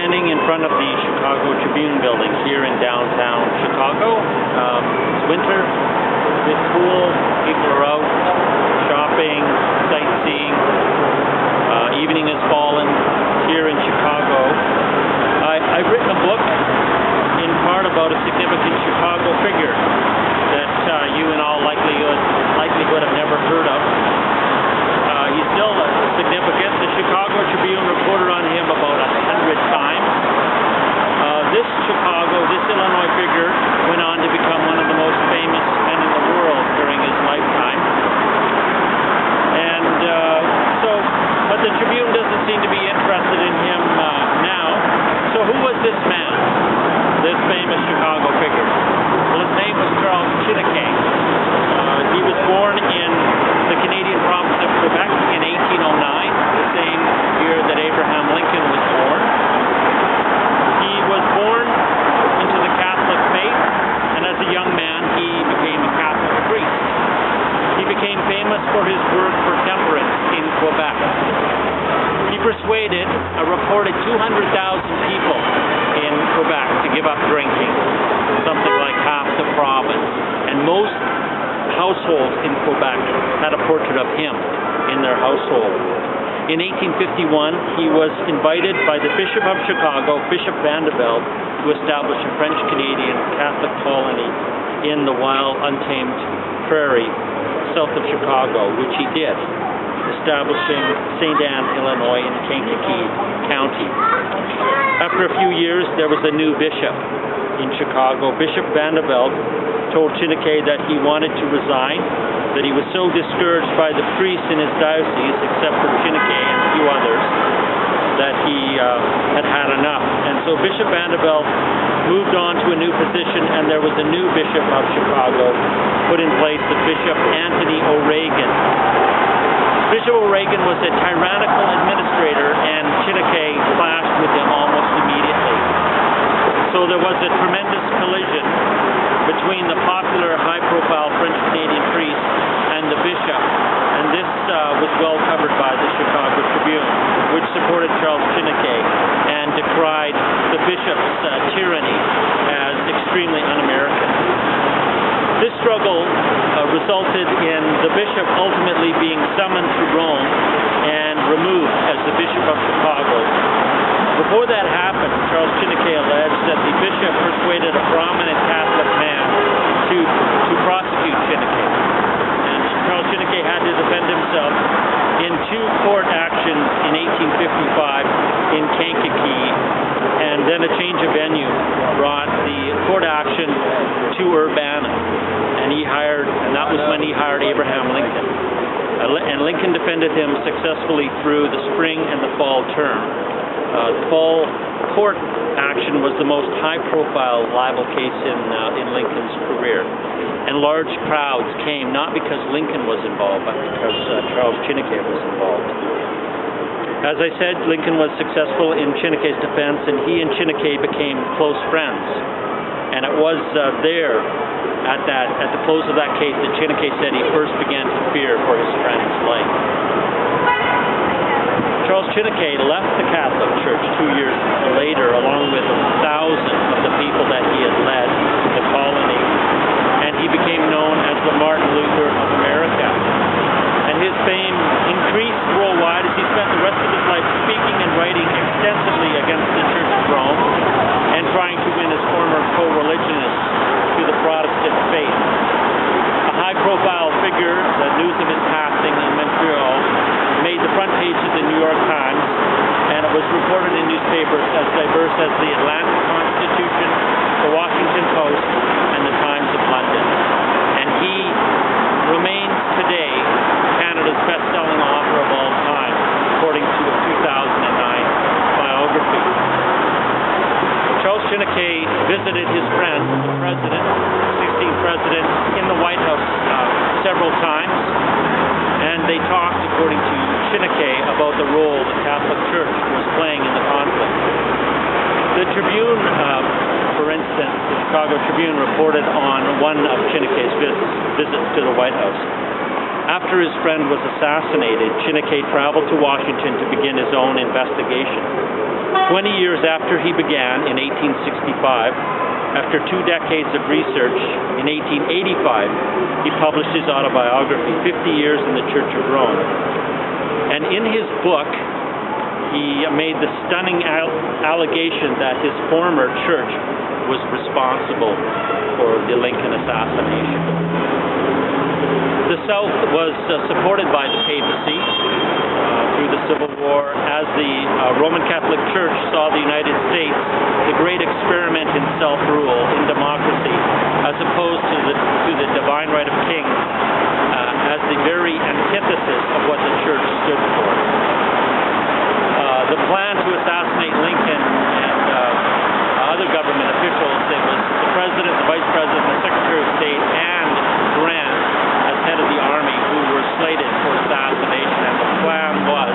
standing in front of the Chicago Tribune building here in downtown Chicago. It's winter, it's cool, people are out shopping, sightseeing, evening has fallen here in Chicago. I've written a book in part about a significant Chicago figure that you in all likelihood have never heard of. He's still significant. The Chicago Tribune reported on him about 100 times. This Illinois figure went on to become one of the most famous men in the world during his lifetime. But the Tribune doesn't seem to be interested in him now. So who was this man, this famous Chicago figure? Well, his name was Charles Chineke. He was born in the Canadian province of Quebec in 1809, the same year that Abraham Lincoln was born. He was born into the Catholic faith, and as a young man, he became a Catholic priest. He became famous for his work for temperance in Quebec. He persuaded a reported 200,000 people in Quebec to give up drinking, something like half the province, and most households in Quebec had a portrait of him in their household. In 1851, he was invited by the Bishop of Chicago, Bishop Vanderbilt, to establish a French-Canadian Catholic colony in the wild, untamed prairie south of Chicago, which he did, establishing St. Anne, Illinois, in Kankakee County. After a few years, there was a new bishop in Chicago. Bishop Vanderbilt told Chineke that he wanted to resign, that he was so discouraged by the priests in his diocese, except for Chineke and a few others, that he had had enough. And so Bishop Vanderbilt moved on to a new position, and there was a new bishop of Chicago put in place, the Bishop Anthony O'Regan. Bishop O'Regan was a tyrannical administrator, and Chineke clashed with him almost immediately. So there was a tremendous collision between the popular, high-profile French-Canadian priest and the bishop, and this was well covered by the Chicago Tribune, which supported Charles Chineke and decried the bishop's tyranny as extremely un-American. This struggle resulted in the bishop ultimately being summoned to Rome and removed as the Bishop of Chicago. Before that happened, Charles Chineke alleged that the bishop persuaded a prominent Catholic man to prosecute Chineke. And Charles Chineke had to defend himself in two court actions in 1855 in Kankakee, and then a change of venue brought the court action to Urbana, and that was when he hired Abraham Lincoln. And Lincoln defended him successfully through the spring and the fall term. The fall court action was the most high-profile libel case in Lincoln's career. And large crowds came, not because Lincoln was involved, but because Charles Chineke was involved. As I said, Lincoln was successful in Chineke's defense, and he and Chineke became close friends. And it was there, at the close of that case, that Chineke said he first began to fear for his friend's life. Charles Chineke left the Catholic Church 2 years later, along with thousands of the people that he had led in the colony, and he became known as the Martin Luther of America. And his fame increased worldwide as he spent the rest of his life speaking and writing extensively against the Church of Rome and trying to win his former co-religionists to the Protestant faith. A high-profile figure, the news of his passing in Montreal made the front page of the New York Times, and it was reported in newspapers as diverse as the Atlantic Constitution, the Washington Post, and the Times of London. And he remains today Canada's best-selling author of all time, according to a 2009 biography. Charles Chineke visited his friend, the president, 16th president, in the White House several times, and they talked, according to Chineke, about the role the Catholic Church was playing in the conflict. The Tribune, for instance, the Chicago Tribune reported on one of Chineke's visits to the White House. After his friend was assassinated, Chineke traveled to Washington to begin his own investigation. 20 years after he began in 1865, after 2 decades of research, in 1885, he published his autobiography, 50 Years in the Church of Rome. And in his book, he made the stunning allegation that his former church was responsible for the Lincoln assassination. The South was supported by the papacy through the Civil War, as the Roman Catholic Church saw the United States, the great experiment in self-rule, in democracy, as opposed to the divine right of kings, as the very antithesis of what the Church stood for. The plan to assassinate Lincoln and other government officials, it was the President, the Vice President, the Secretary of State, and Grant, as head of the Army, who were slated for assassination. And the plan was,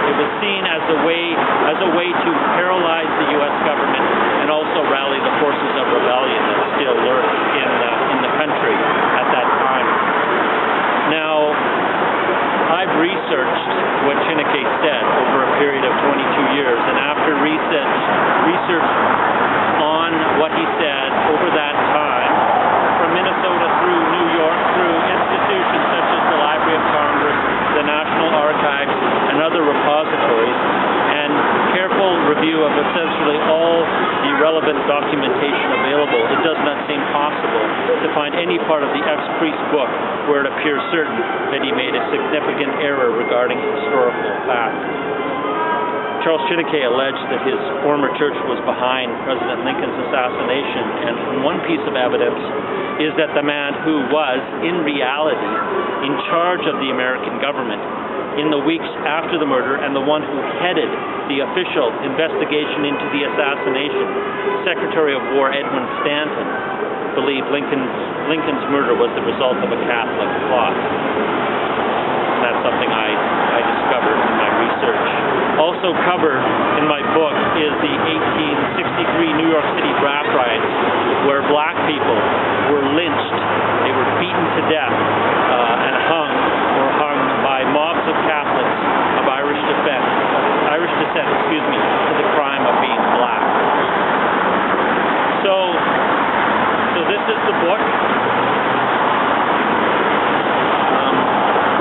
it was seen as a way to paralyze the U.S. government and also rally the forces of rebellion that still lurked in the country at that time. Now, I've researched what Chineke said over a period of 22 years, and after research on what he said over that time, from Minnesota through New York, through institutions such as the Library of Congress, the National Archives, and other repositories, and careful review of essentially all the relevant documentation available, it does not seem possible to find any part of the ex-priest book where it appears certain that he made a significant error regarding historical fact. Charles Chineke alleged that his former church was behind President Lincoln's assassination, and one piece of evidence is that the man who was, in reality, in charge of the American government in the weeks after the murder, and the one who headed the official investigation into the assassination, Secretary of War Edwin Stanton, believed Lincoln's murder was the result of a Catholic plot. That's something I discovered in my research. Also covered in my book is the 1863 New York City draft riots, where black people were lynched. They were beaten to death and hung by mobs of Catholics of Irish descent, for the crime of being black. So this is the book.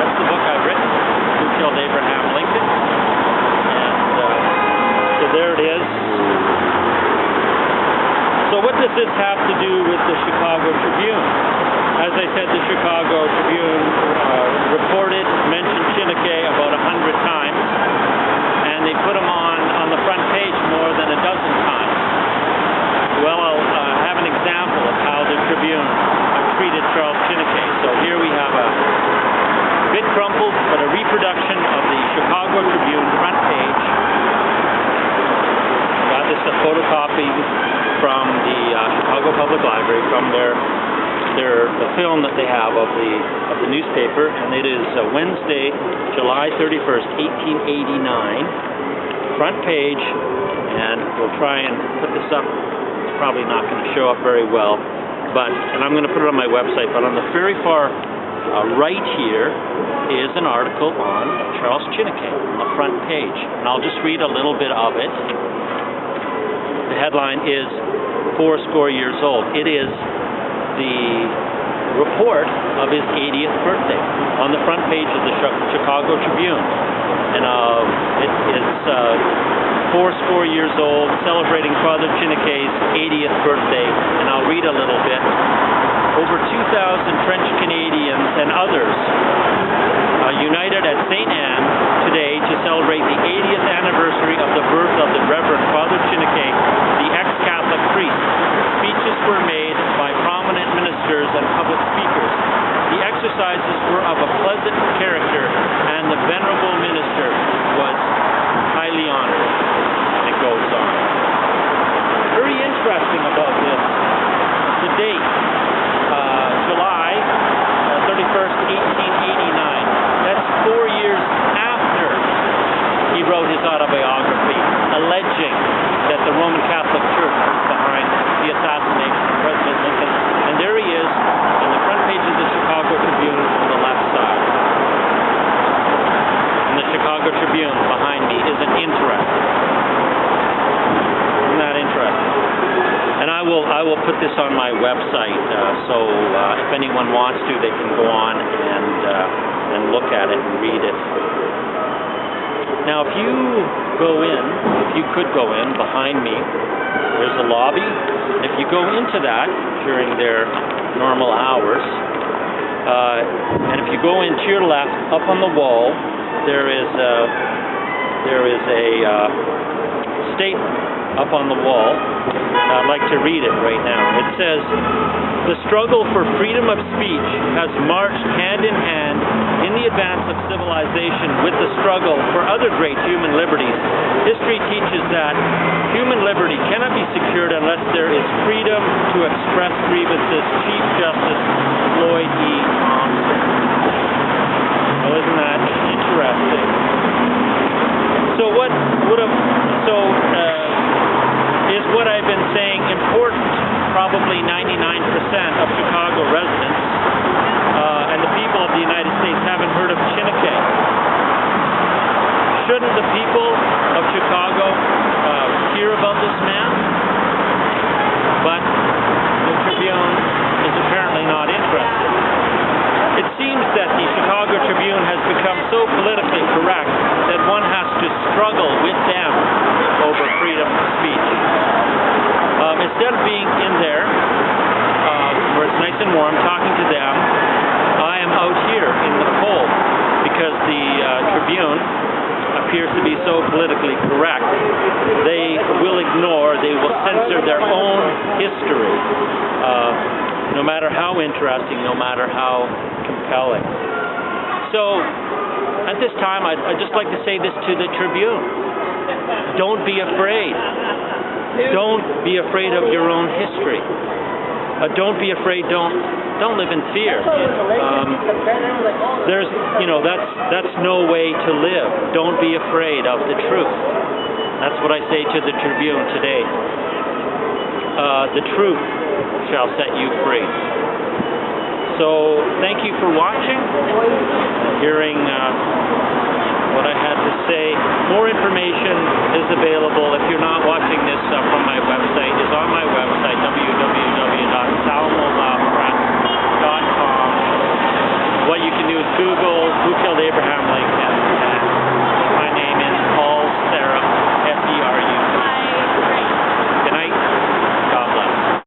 That's the book I've written, Who Killed Abraham Lincoln. So there it is. So what does this have to do with the Chicago Tribune? As I said, the Chicago Tribune mentioned Chineke about 100 times, and they put him on the front page more than a dozen times. Well, I'll have an example of how the Tribune treated Charles Chineke. So here we have a bit crumpled, but a reproduction of the Chicago Tribune front page. Got this a photocopy from the Chicago Public Library, from the film that they have of the newspaper, and it is Wednesday, July 31st, 1889, front page, and we'll try and put this up. It's probably not going to show up very well, and I'm going to put it on my website, but on the very far right here is an article on Charles Chineke on the front page, and I'll just read a little bit of it. The headline is 80 years old. It is the report of his 80th birthday on the front page of the Chicago Tribune. And it is 80 years old, celebrating Father Chineke's 80th birthday. And I'll read a little bit. Over 2,000 French Canadians and others united at St. Anne today to celebrate the 80th anniversary of the birth of the Reverend Father Chineke, the ex-Catholic priest. Speeches were made by prominent ministers and public speakers. The exercises were of a pleasant character, and the venerable minister was highly honored. And it goes on. Very interesting about this, the date, July 31st, 1889. That's 4 years after he wrote his autobiography, alleging that the Roman Catholic Church was behind the assassination of President Lincoln. And there he is on the front page of the Chicago Tribune on the left side. put this on my website, so if anyone wants to, they can go on and look at it and read it. Now, if you could go in behind me, there's a lobby. If you go into that during their normal hours, and if you go in to your left, up on the wall, there is a statement up on the wall. I'd like to read it right now. It says, "The struggle for freedom of speech has marched hand in hand in the advance of civilization with the struggle for other great human liberties. History teaches that human liberty cannot be secured unless there is freedom to express grievances." Chief Justice Lloyd E. Thompson. Well, isn't that interesting? So is what I've been saying important? Probably 99% of Chicago residents and the people of the United States haven't heard of Chineke. Shouldn't the people of Chicago hear about this man? But the Tribune is apparently not interested. It seems that the Chicago Tribune has become so politically correct that one has to struggle with them over freedom of speech. Instead of being in there, where it's nice and warm, talking to them, I am out here in the cold because the Tribune appears to be so politically correct. They will censor their own history, no matter how interesting, no matter how compelling. So, at this time, I'd just like to say this to the Tribune. Don't be afraid. Don't be afraid of your own history. Don't be afraid. Don't live in fear. That's no way to live. Don't be afraid of the truth. That's what I say to the Tribune today. The truth shall set you free. So thank you for watching, hearing what I had to say. More information is available. If you're not watching this from my website, is on my website, www.salmo